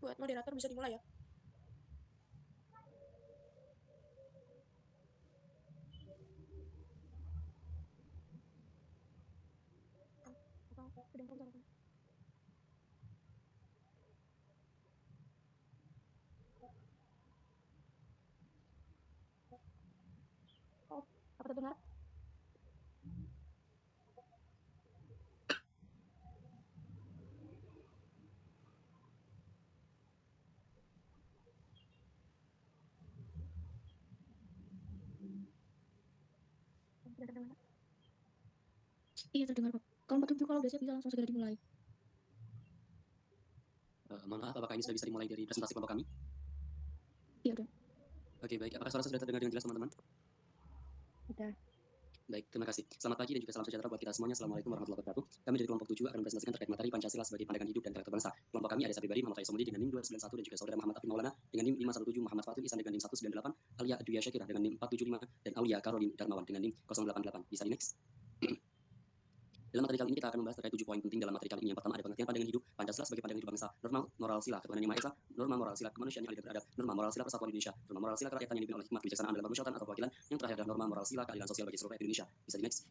Buat moderator bisa dimulai ya. Atau sedang komputer apa? Oh, apa terdengar? Tidak terdengar. Iya terdengar Pak. Kalau 47 kalau biasanya bisa langsung segera dimulai. Mohon maaf, apakah ini sudah bisa dimulai dari presentasi kelompok kami? Iya udah. Oke, baik. Apakah suara saya sudah terdengar dengan jelas, teman-teman? Udah. Baik, terima kasih. Selamat pagi dan juga salam sejahtera buat kita semuanya. Assalamualaikum warahmatullahi wabarakatuh. Kami dari kelompok 7 akan mempresentasikan terkait materi Pancasila sebagai pandangan hidup dan karakter bangsa. Kelompok kami ada saya pribadi, Muhammad Faiz Somudi dengan NIM 291 dan juga saudara Muhammad Afiq Maulana dengan NIM 517, Muhammad Fatul Ihsan dengan NIM 198, Alia Adwia Syakira dengan NIM 475, dan Aulia Karolin Darmawan dengan NIM 088. Bisa di next? Dalam materi kali ini kita akan membahas terkait 7 poin penting dalam materi kali ini. Yang pertama ada pengertian pandangan hidup, Pancasila sebagai pandangan hidup bangsa, norma moral sila ketuhanan yang maha esa, norma moral sila kemanusiaan yang adil dan beradab, norma moral sila persatuan Indonesia, norma moral sila kerakyatan yang dipimpin oleh hikmat kebijaksanaan dalam permusyawaratan atau perwakilan, yang terakhir adalah norma moral sila keadilan sosial bagi seluruh rakyat Indonesia. Bisa di next?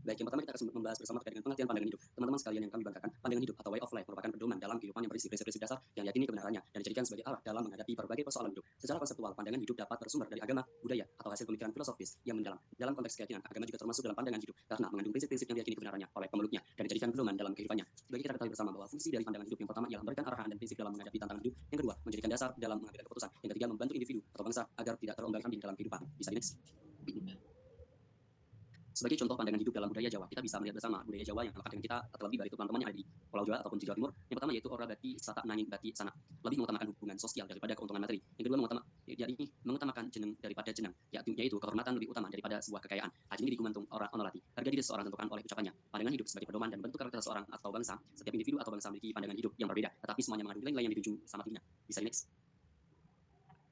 Baik, yang pertama kita akan membahas bersama terkait dengan pengertian pandangan hidup. Teman-teman sekalian yang kami banggakan, pandangan hidup atau way of life merupakan pedoman dalam kehidupan yang berisi prinsip-prinsip dasar yang yakini kebenarannya dan dijadikan sebagai alat dalam menghadapi berbagai persoalan hidup. Secara konseptual, pandangan hidup dapat bersumber dari agama, budaya, atau hasil pemikiran filosofis yang mendalam. Dalam konteks keyakinan, agama juga termasuk dalam pandangan hidup karena mengandung prinsip-prinsip yang diyakini kebenarannya oleh pemeluknya dan dijadikan pedoman dalam kehidupannya. Bagi kita ketahui bersama bahwa fungsi dari pandangan hidup yang pertama ialah memberikan arahan dan prinsip dalam menghadapi tantangan hidup. Yang kedua, menjadikan dasar dalam mengambil keputusan. Yang ketiga, membantu individu atau bangsa agar tidak terombang-ambing dalam kehidupan. Bisa di next? Sebagai contoh pandangan hidup dalam budaya Jawa, kita bisa melihat bersama budaya Jawa yang melekat dengan kita, terlebih dari teman-teman yang ada di Pulau Jawa ataupun di Jawa Timur. Yang pertama yaitu ora bati sata nanging bati sana, lebih mengutamakan hubungan sosial daripada keuntungan materi. Yang kedua mengutamakan jeneng daripada jenang, yaitu kehormatan lebih utama daripada sebuah kekayaan. Ajeng ini digumantung orang onolati. Harga diri seseorang tentukan oleh ucapannya. Pandangan hidup sebagai pedoman dan bentuk karakter seseorang atau bangsa. Setiap individu atau bangsa memiliki pandangan hidup yang berbeda, tetapi semuanya mengandung nilai-nilai yang dijunjung sama dirinya. Bisa next?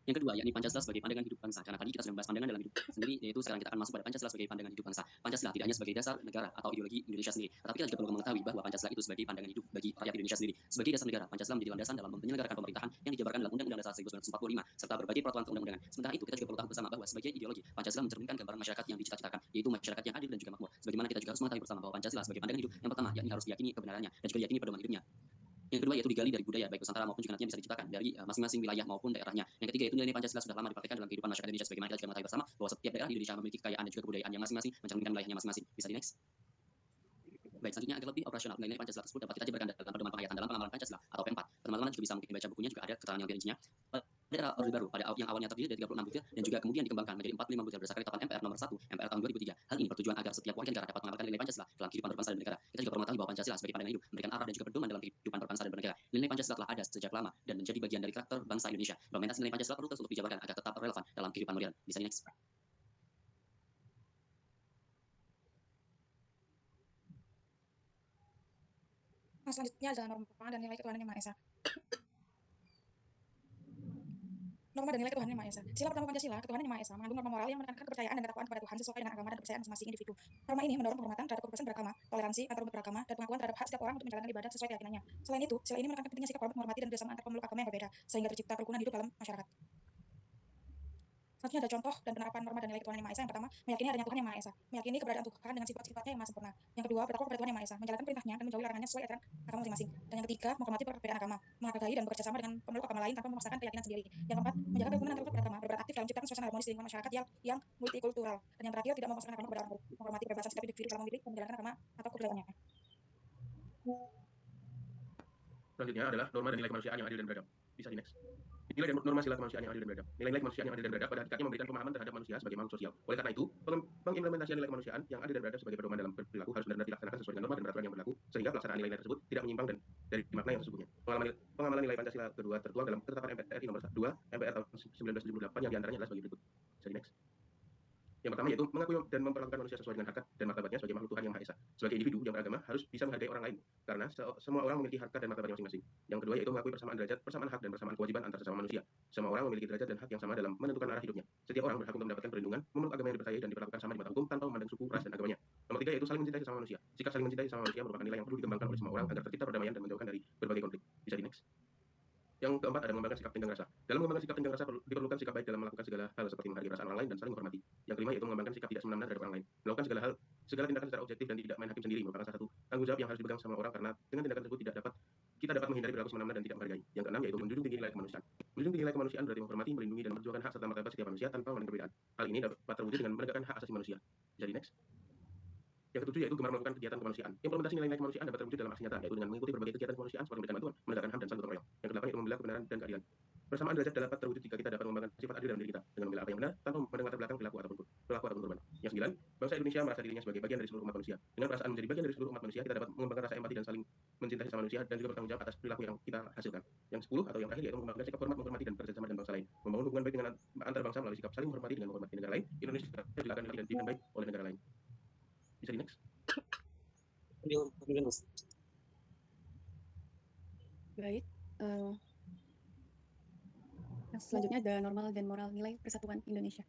Yang kedua, yakni Pancasila sebagai pandangan hidup bangsa. Karena tadi kita sudah membahas pandangan dalam hidup sendiri, yaitu sekarang kita akan masuk pada Pancasila sebagai pandangan hidup bangsa. Pancasila tidak hanya sebagai dasar negara atau ideologi Indonesia sendiri, tetapi kita juga perlu mengetahui bahwa Pancasila itu sebagai pandangan hidup bagi rakyat Indonesia sendiri. Sebagai dasar negara, Pancasila menjadi landasan dalam menyelenggarakan pemerintahan yang dijabarkan dalam Undang-Undang Dasar 1945 serta berbagai peraturan perundang-undangan. Sementara itu, kita juga perlu tahu bersama bahwa sebagai ideologi, Pancasila mencerminkan gambaran masyarakat yang dicita-citakan, yaitu masyarakat yang adil dan juga makmur. Sebagaimana kita juga harus mengetahui bersama bahwa Pancasila sebagai pandangan hidup yang pertama, yakni harus diyakini kebenarannya dan juga diyakini pedoman hidupnya. Yang kedua yaitu digali dari budaya baik Nusantara maupun juga nantinya bisa diciptakan dari masing-masing wilayah maupun daerahnya. Yang ketiga yaitu nilai Pancasila sudah lama dipraktikkan dalam kehidupan masyarakat Indonesia sebagaimana kita juga mengetahui bersama bahwa setiap daerah di Indonesia memiliki kekayaan dan juga kebudayaan yang masing-masing mencerminkan wilayahnya masing-masing. Bisa di next? Baik, selanjutnya agar lebih operasional, nilai-nilai Pancasila tersebut dapat kita jabarkan dalam pedoman penghayatan dalam pengamalan Pancasila atau P4. Teman-teman juga bisa mungkin baca bukunya, juga ada keterangan yang lebih rincinya. Pada Orde Baru, pada yang awalnya terdiri dari 36 butir dan juga kemudian dikembangkan menjadi 45 butir berdasarkan ketetapan MPR nomor 1 MPR tahun 2003. Hal ini bertujuan agar setiap warga negara dapat mengamalkan nilai Pancasila dalam kehidupan berbangsa dan bernegara. Kita juga perlu mengetahui bahwa Pancasila sebagai pandangan hidup memberikan arah dan juga pedoman dalam kehidupan berbangsa dan bernegara. Nilai Pancasila telah ada sejak lama dan menjadi bagian dari karakter bangsa Indonesia. Implementasi nilai Pancasila perlu terus untuk dijabarkan agar tetap relevan dalam kehidupan modern. Bisa di next? Nah, selanjutnya adalah norma dan nilai ketuhanan yang maha esa. Norma dan nilai ketuhanan yang maha esa. Sila pertama Pancasila, ketuhanan yang maha esa, mengandung norma moral yang menekankan kepercayaan dan ketakwaan kepada Tuhan sesuai dengan agama dan kepercayaan masing-masing individu. Norma ini mendorong penghormatan terhadap kebebasan beragama, toleransi antarumat beragama, dan pengakuan terhadap hak setiap orang untuk menjalankan ibadah sesuai keyakinannya. Selain itu, sila ini menekankan pentingnya sikap hormat, menghormati, dan kerjasama antar pemeluk agama yang berbeda, sehingga tercipta kerukunan hidup dalam masyarakat. Selanjutnya ada contoh dan penerapan norma dan nilai ketuhanan yang maha esa. Yang pertama, meyakini adanya Tuhan yang maha esa, meyakini keberadaan Tuhan dengan sifat-sifatnya yang maha sempurna. Yang kedua, bertakwa kepada Tuhan yang maha esa, menjalankan perintahnya dan menjauhi larangannya sesuai aturan agama masing-masing. Dan yang ketiga, menghormati perbedaan agama, menghargai dan bekerja sama dengan pemeluk agama lain tanpa memaksakan keyakinan sendiri. Yang keempat, menjaga kerukunan antar beragama, berperan aktif dalam menciptakan suasana harmonis di lingkungan masyarakat yang multikultural. Dan yang terakhir, tidak memaksakan agama kepada orang lain, menghormati kebebasan setiap individu dalam memilih dan menjalankan agama atau kepercayaannya. Selanjutnya adalah norma dan nilai kemanusiaan yang adil dan beradab. Bisa di next. Nilai dan norma sila kemanusiaan yang adil dan beradab. Nilai-nilai kemanusiaan yang adil dan beradab pada hakikatnya memberikan pemahaman terhadap manusia sebagai makhluk sosial. Oleh karena itu, pengimplementasian nilai kemanusiaan yang adil dan beradab sebagai pedoman dalam perilaku harus benar-benar dilaksanakan sesuai dengan norma dan peraturan yang berlaku, sehingga pelaksanaan nilai-nilai tersebut tidak menyimpang dari makna yang sesungguhnya. Pengamalan nilai Pancasila kedua tertuang dalam ketetapan MPR nomor 2 MPR tahun 1978 yang diantaranya adalah sebagai berikut. Bisa di next. Yang pertama yaitu mengakui dan memperlakukan manusia sesuai dengan harkat dan martabatnya sebagai makhluk Tuhan yang Maha Esa. Sebagai individu yang beragama harus bisa menghargai orang lain karena semua orang memiliki harkat dan martabatnya masing-masing. Yang kedua yaitu mengakui persamaan derajat, persamaan hak dan persamaan kewajiban antar sesama manusia. Semua orang memiliki derajat dan hak yang sama dalam menentukan arah hidupnya. Setiap orang berhak untuk mendapatkan perlindungan, memeluk agama yang dipercayai dan diperlakukan sama di mata hukum tanpa memandang suku, ras dan agamanya. Nomor tiga yaitu saling mencintai sesama manusia. Sikap saling mencintai sesama manusia merupakan nilai yang perlu dikembangkan oleh semua orang agar tercipta perdamaian dan menjauhkan dari berbagai konflik. Bisa di next. Yang keempat ada mengembangkan sikap tenggang rasa. Dalam mengembangkan sikap tenggang rasa diperlukan sikap baik dalam melakukan segala hal seperti menghargai perasaan orang lain dan saling menghormati. Yang kelima yaitu mengembangkan sikap tidak semena-mena terhadap orang lain. Melakukan segala tindakan secara objektif dan tidak main hakim sendiri merupakan salah satu tanggung jawab yang harus dipegang sama orang karena dengan tindakan tersebut kita dapat menghindari perilaku semena-mena dan tidak menghargai. Yang keenam yaitu menjunjung tinggi nilai kemanusiaan. Menjunjung tinggi nilai kemanusiaan berarti menghormati, melindungi dan memperjuangkan hak serta martabat setiap manusia tanpa memandang perbedaan. Hal ini dapat terwujud dengan menegakkan hak asasi manusia. Jadi next. Yang ketujuh yaitu gemar melakukan kegiatan kemanusiaan. Implementasi nilai-nilai kemanusiaan dapat terwujud dalam aksi nyata, yaitu dengan mengikuti berbagai kegiatan kemanusiaan seperti memberikan bantuan, menegakkan HAM dan saling gotong royong. Yang kedelapan yaitu membela kebenaran dan keadilan. Persamaan derajat dapat terwujud jika kita dapat mengembangkan sifat adil dalam diri kita dengan membela apa yang benar tanpa memandang latar belakang perilaku ataupun korban. Yang sembilan, bangsa Indonesia merasa dirinya sebagai bagian dari seluruh umat manusia. Dengan perasaan menjadi bagian dari seluruh umat manusia, kita dapat mengembangkan rasa empati dan saling mencintai sama manusia dan juga bertanggung jawab atas perilaku yang kita hasilkan. Yang 10 atau yang terakhir yaitu mengembangkan sikap hormat, menghormati dan bekerja sama dengan bangsa lain. Membangun hubungan baik dengan antar bangsa melalui sikap saling menghormati dengan menghormati negara lain. Indonesia juga akan dilatih dan dipandang baik oleh negara lain. Bisa di next. Baik, yang selanjutnya ada normal dan moral nilai persatuan Indonesia.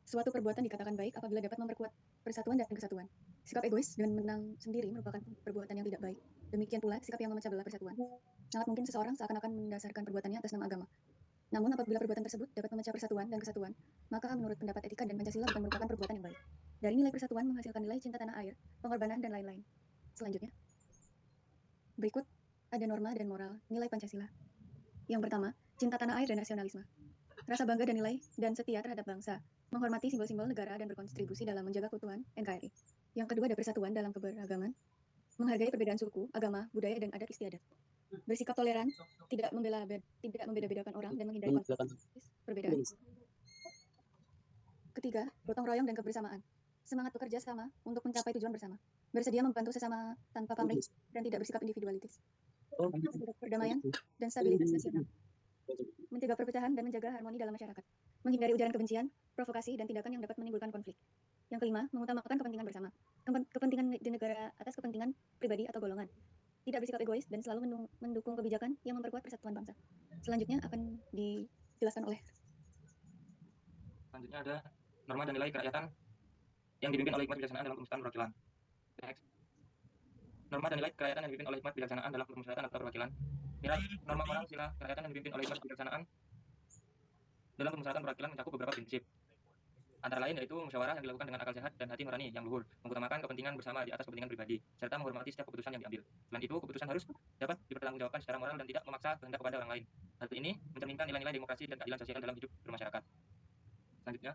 Suatu perbuatan dikatakan baik apabila dapat memperkuat persatuan dan kesatuan. Sikap egois dan menang sendiri merupakan perbuatan yang tidak baik. Demikian pula sikap yang memecah belah persatuan. Sangat mungkin seseorang seakan-akan mendasarkan perbuatannya atas nama agama. Namun apabila perbuatan tersebut dapat memecah persatuan dan kesatuan, maka menurut pendapat etika dan Pancasila bukan merupakan perbuatan yang baik. Dari nilai persatuan menghasilkan nilai cinta tanah air, pengorbanan, dan lain-lain. Selanjutnya, berikut ada norma dan moral nilai Pancasila. Yang pertama, cinta tanah air dan nasionalisme. Rasa bangga dan nilai dan setia terhadap bangsa, menghormati simbol-simbol negara dan berkontribusi dalam menjaga keutuhan NKRI. Yang kedua ada persatuan dalam keberagaman, menghargai perbedaan suku, agama, budaya, dan adat istiadat. Bersikap toleran, tidak membeda-bedakan orang dan menghindari konflik perbedaan. Ketiga, gotong royong dan kebersamaan. Semangat bekerja sama untuk mencapai tujuan bersama. Bersedia membantu sesama tanpa pamrih dan tidak bersikap individualitis. Menjaga perdamaian dan stabilitas nasional. Mencegah perpecahan dan menjaga harmoni dalam masyarakat. Menghindari ujaran kebencian, provokasi, dan tindakan yang dapat menimbulkan konflik. Yang kelima, mengutamakan kepentingan bersama. Kepentingan di negara atas kepentingan pribadi atau golongan. Tidak bersikap egois dan selalu mendukung kebijakan yang memperkuat persatuan bangsa. Selanjutnya akan dijelaskan oleh. Selanjutnya ada norma dan nilai kerakyatan yang dipimpin oleh hikmat bijaksanaan dalam permusyawaratan perwakilan. Next. Norma dan nilai kerakyatan yang dipimpin oleh hikmat bijaksanaan dalam permusyawaratan atau perwakilan. Nilai norma moral sila kerakyatan yang dipimpin oleh hikmat bijaksanaan dalam permusyawaratan perwakilan mencakup beberapa prinsip. Antara lain yaitu musyawarah yang dilakukan dengan akal sehat dan hati nurani yang luhur, mengutamakan kepentingan bersama di atas kepentingan pribadi, serta menghormati setiap keputusan yang diambil. Selain itu, keputusan harus dapat dipertanggungjawabkan secara moral dan tidak memaksa kehendak kepada orang lain. Hal ini mencerminkan nilai-nilai demokrasi dan keadilan sosial dalam hidup bermasyarakat. Selanjutnya,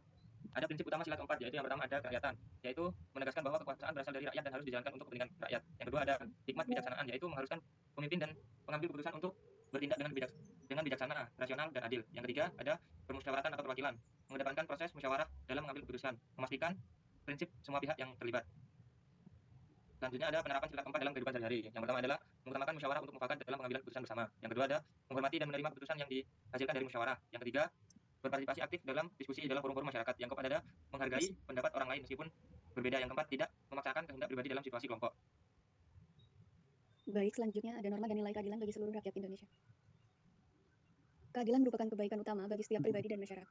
ada prinsip utama sila keempat, yaitu yang pertama ada kerakyatan, yaitu menegaskan bahwa kekuasaan berasal dari rakyat dan harus dijalankan untuk kepentingan rakyat. Yang kedua ada hikmat bijaksanaan, yaitu mengharuskan pemimpin dan pengambil keputusan untuk bertindak dengan bijaksana, rasional, dan adil. Yang ketiga ada permusyawaratan atau perwakilan, mengedepankan proses musyawarah dalam mengambil keputusan, memastikan prinsip semua pihak yang terlibat. Selanjutnya ada penerapan sila keempat dalam kehidupan sehari-hari. Yang pertama adalah mengutamakan musyawarah untuk mufakat dalam pengambilan keputusan bersama. Yang kedua ada menghormati dan menerima keputusan yang dihasilkan dari musyawarah. Yang ketiga berpartisipasi aktif dalam diskusi dalam forum-forum masyarakat. Yang keempat ada menghargai pendapat orang lain meskipun berbeda. Yang keempat tidak memaksakan kehendak pribadi dalam situasi kelompok. Baik, selanjutnya ada norma dan nilai keadilan bagi seluruh rakyat Indonesia. Keadilan merupakan kebaikan utama bagi setiap pribadi dan masyarakat.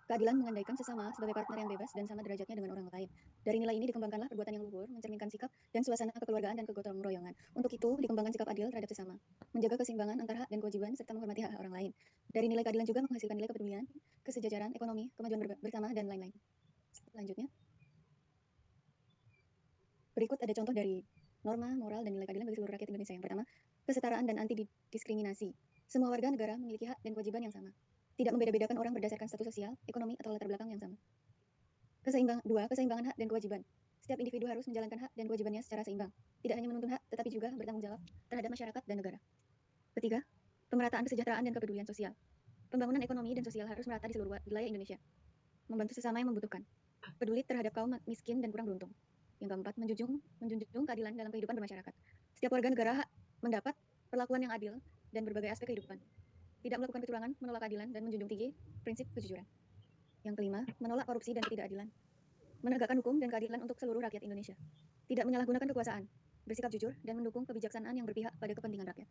Keadilan mengandaikan sesama sebagai partner yang bebas dan sama derajatnya dengan orang lain. Dari nilai ini dikembangkanlah perbuatan yang luhur, mencerminkan sikap dan suasana kekeluargaan dan kegotong royongan. Untuk itu, dikembangkan sikap adil terhadap sesama, menjaga keseimbangan antara hak dan kewajiban, serta menghormati hak orang lain. Dari nilai keadilan juga menghasilkan nilai kepedulian, kesejajaran, ekonomi, kemajuan bersama, dan lain-lain. Selanjutnya, berikut ada contoh dari norma, moral, dan nilai keadilan bagi seluruh rakyat Indonesia. Yang pertama, kesetaraan dan anti-diskriminasi. Semua warga negara memiliki hak dan kewajiban yang sama. Tidak membeda-bedakan orang berdasarkan status sosial, ekonomi, atau latar belakang yang sama. Keseimbangan hak dan kewajiban. Setiap individu harus menjalankan hak dan kewajibannya secara seimbang. Tidak hanya menuntut hak, tetapi juga bertanggung jawab terhadap masyarakat dan negara. Ketiga, pemerataan kesejahteraan dan kepedulian sosial. Pembangunan ekonomi dan sosial harus merata di seluruh wilayah Indonesia. Membantu sesama yang membutuhkan. Peduli terhadap kaum miskin dan kurang beruntung. Yang keempat, menjunjung keadilan dalam kehidupan bermasyarakat. Setiap warga negara hak mendapat perlakuan yang adil dan berbagai aspek kehidupan. Tidak melakukan kecurangan, menolak keadilan, dan menjunjung tinggi prinsip kejujuran. Yang kelima, menolak korupsi dan ketidakadilan. Menegakkan hukum dan keadilan untuk seluruh rakyat Indonesia. Tidak menyalahgunakan kekuasaan, bersikap jujur, dan mendukung kebijaksanaan yang berpihak pada kepentingan rakyat.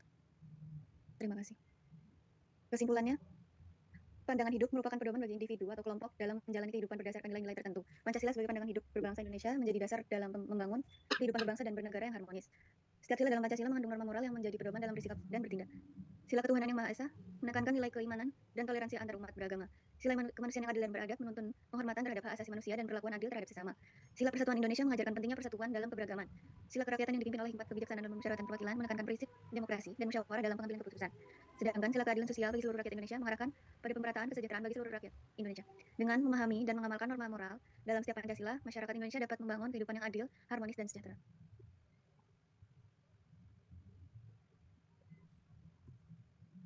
Terima kasih. Kesimpulannya, pandangan hidup merupakan pedoman bagi individu atau kelompok dalam menjalani kehidupan berdasarkan nilai-nilai tertentu. Pancasila sebagai pandangan hidup berbangsa Indonesia menjadi dasar dalam membangun kehidupan berbangsa dan bernegara yang harmonis. Setiap sila dalam Pancasila mengandung norma moral yang menjadi pedoman dalam bersikap dan bertindak. Sila ketuhanan yang Maha Esa menekankan nilai keimanan dan toleransi antar umat beragama. Sila kemanusiaan yang adil dan beradab menuntun penghormatan terhadap hak asasi manusia dan perlakuan adil terhadap sesama. Sila Persatuan Indonesia mengajarkan pentingnya persatuan dalam keberagaman. Sila kerakyatan yang dipimpin oleh hikmat kebijaksanaan dan pemusyawaratan perwakilan menekankan prinsip demokrasi dan musyawarah dalam pengambilan keputusan. Sedangkan sila keadilan sosial bagi seluruh rakyat Indonesia mengarahkan pada pemerataan kesejahteraan bagi seluruh rakyat Indonesia. Dengan memahami dan mengamalkan norma moral dalam setiap Pancasila, masyarakat Indonesia dapat membangun kehidupan yang adil, harmonis, dan sejahtera.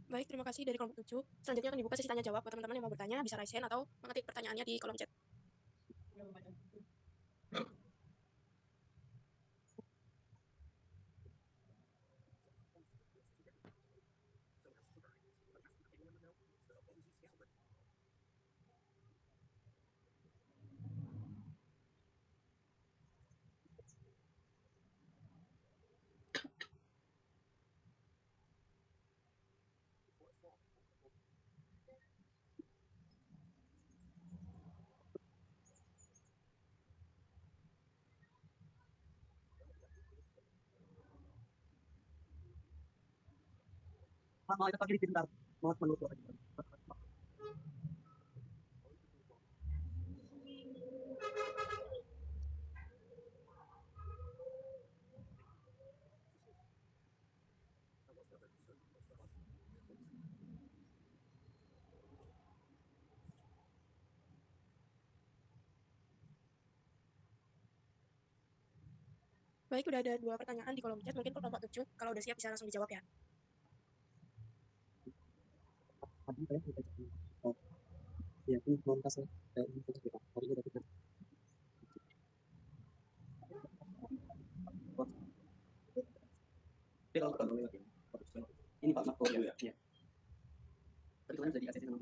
Baik, terima kasih dari kelompok 7. Selanjutnya akan dibuka sesi tanya jawab. Buat teman-teman yang mau bertanya, bisa raise hand atau mengetik pertanyaannya di kolom chat. Mau itu pakai pintar. Mau menurut. Baik, udah ada 2 pertanyaan di kolom chat. Mungkin kelompok 7, kalau udah siap bisa langsung dijawab ya. Ya, ini montas ya. Hari ini kita. Ini Pak Marco ya. Iya. Tadi kan jadi ACC sama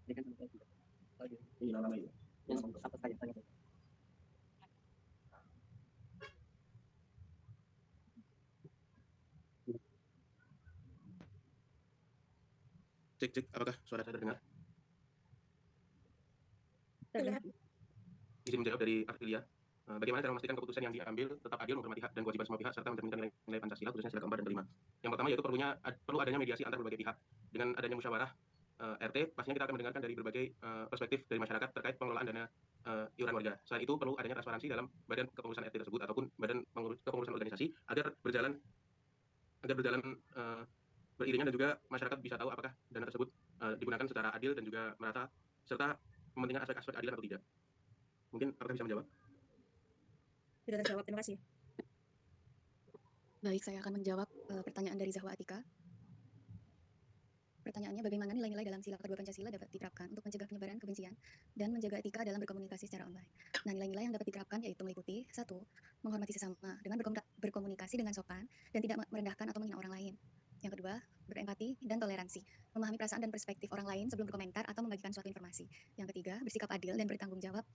dia kan sama saya juga. Ini nama itu. Yang apa saya tanya. Cek, apakah suara saya terdengar? Terdengar. Izin menjawab dari Artilia. Bagaimana cara memastikan keputusan yang diambil tetap adil, menghormati hak dan kewajiban semua pihak serta mencerminkan nilai Pancasila, khususnya sila keempat dan kelima. Yang pertama yaitu perlu adanya mediasi antar berbagai pihak. Dengan adanya musyawarah RT, pastinya kita akan mendengarkan dari berbagai perspektif dari masyarakat terkait pengelolaan dana iuran warga. Selain itu perlu adanya transparansi dalam badan kepengurusan RT tersebut ataupun badan kepengurusan organisasi agar berjalan beriringan dan juga masyarakat bisa tahu apakah dana tersebut digunakan secara adil dan juga merata serta mementingkan aspek-aspek adilan atau tidak. Mungkin apakah bisa menjawab? Sudah terjawab, terima kasih. Baik, saya akan menjawab pertanyaan dari Zahwa Atika. Pertanyaannya, bagaimana nilai-nilai dalam sila kedua Pancasila dapat diterapkan untuk mencegah penyebaran kebencian dan menjaga etika dalam berkomunikasi secara online. Nah, nilai-nilai yang dapat diterapkan yaitu meliputi 1. Menghormati sesama dengan berkomunikasi dengan sopan dan tidak merendahkan atau menghina orang lain. Yang kedua, berempati dan toleransi, memahami perasaan dan perspektif orang lain sebelum berkomentar atau membagikan suatu informasi. Yang ketiga, bersikap adil dan bertanggung jawab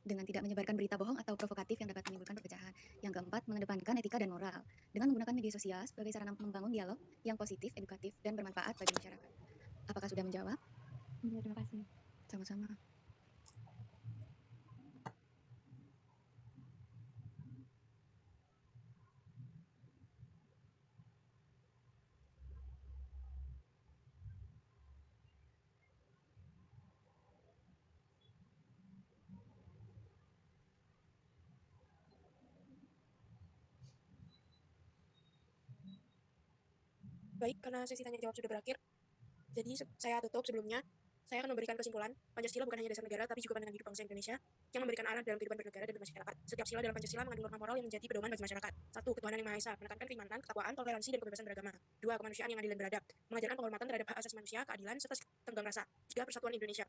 dengan tidak menyebarkan berita bohong atau provokatif yang dapat menimbulkan perpecahan. Yang keempat, mengedepankan etika dan moral dengan menggunakan media sosial sebagai sarana membangun dialog yang positif, edukatif, dan bermanfaat bagi masyarakat. Apakah sudah menjawab? Ya, terima kasih. Sama-sama. Baik, karena sesi tanya jawab sudah berakhir, jadi saya tutup. Sebelumnya saya akan memberikan kesimpulan. Pancasila bukan hanya dasar negara, tapi juga pandangan hidup bangsa Indonesia yang memberikan arah dalam kehidupan bernegara dan bermasyarakat. Setiap sila dalam Pancasila mengandung norma moral yang menjadi pedoman bagi masyarakat. 1. Ketuhanan yang Maha Esa, menekankan keimanan, ketakwaan, toleransi, dan kebebasan beragama. 2. Kemanusiaan yang adil dan beradab, mengajarkan penghormatan terhadap hak asasi manusia, keadilan, serta tenggang rasa. 3. Persatuan Indonesia,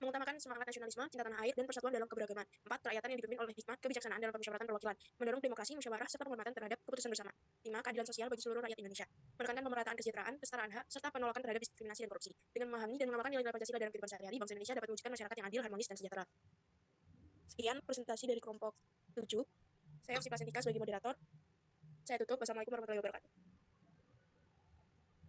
mengutamakan semangat nasionalisme, cinta tanah air, dan persatuan dalam keberagaman. 4. Kerakyatan yang dipimpin oleh hikmat kebijaksanaan dalam pemusyawaratan perwakilan, mendorong demokrasi, musyawarah, serta penghormatan terhadap keputusan bersama. 5. Keadilan sosial bagi seluruh rakyat Indonesia, menekankan pemerataan kesejahteraan, kesetaraan hak, serta penolakan terhadap diskriminasi dan korupsi. Dengan memahami dan mengamalkan nilai-nilai Pancasila dalam kehidupan sehari-hari, bangsa Indonesia dapat mewujudkan masyarakat yang adil, harmonis, dan sejahtera. Sekian presentasi dari kelompok 7. Saya Opsi Plasentika sebagai moderator. Saya tutup. Wassalamualaikum warahmatullahi wabarakatuh.